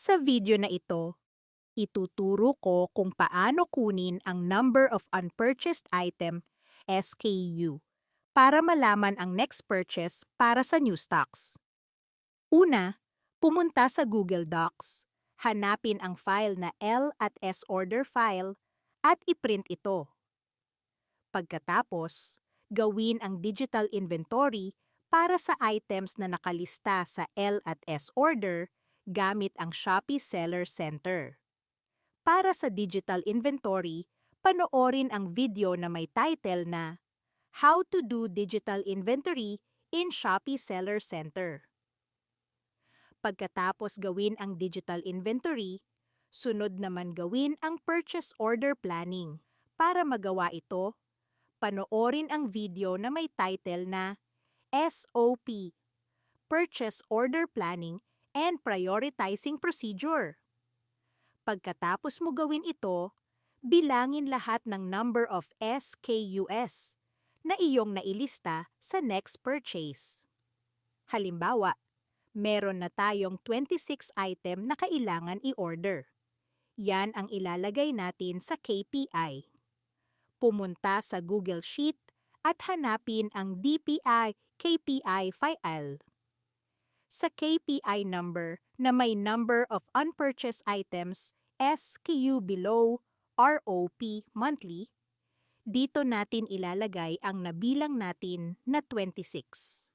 Sa video na ito, ituturo ko kung paano kunin ang Number of Unpurchased Item SKU para malaman ang next purchase para sa new stocks. Una, pumunta sa Google Docs. Hanapin ang file na L at S order file at iprint ito. Pagkatapos, gawin ang digital inventory para sa items na nakalista sa L at S order gamit ang Shopee Seller Center. Para sa digital inventory, panoorin ang video na may title na How to do Digital Inventory in Shopee Seller Center. Pagkatapos gawin ang digital inventory, sunod naman gawin ang purchase order planning. Para magawa ito, panoorin ang video na may title na SOP, Purchase Order Planning and Prioritizing Procedure. Pagkatapos mo gawin ito, bilangin lahat ng number of SKUs na iyong nailista sa next purchase. Halimbawa, meron na tayong 26 item na kailangan i-order. Yan ang ilalagay natin sa KPI. Pumunta sa Google Sheet at hanapin ang DPI KPI file. Sa KPI number na may number of unpurchased items SKU below ROP monthly, dito natin ilalagay ang nabilang natin na 26.